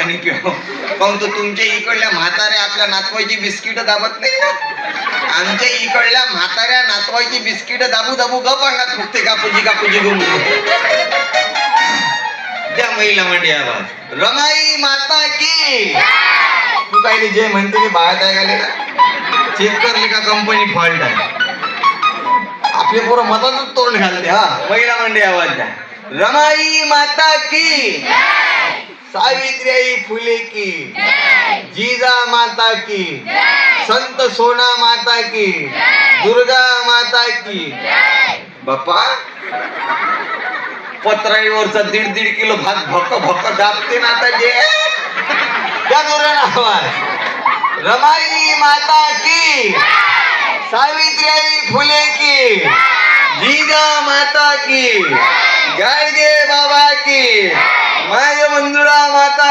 पाणी पिव. पण तो तुमच्या इकडल्या म्हाताऱ्या आपल्या नातवाची बिस्किट दाबत नाही ना. आमच्या इकडल्या म्हाताऱ्या नातवाची बिस्किट दाबू दाबू गप अंगात फुकते कापूजी गुम. त्या महिला म्हणजे आवाज रमाई माता की. तू काही जे म्हणते मी बाहेर आहे का चेक करले का कंपनी फॉल्ट आहे. आपले पोरं मतातच तोंड घालते. हा महिला म्हणजे आवाज द्या रमाई माता की. सावित्रीबाई फुले की. जिजा माता की. संत सोना माता की. दुर्गा माता की. बाप्पा पत्राईवरचा 1.5 किलो भात भक दाबते ना आता जे त्या जोरानं आवाज रमाई माता की. सावित्रीबाई फुले की. जिजा माता की. गाडगे बाबा की. माझ्या मंजुळा माता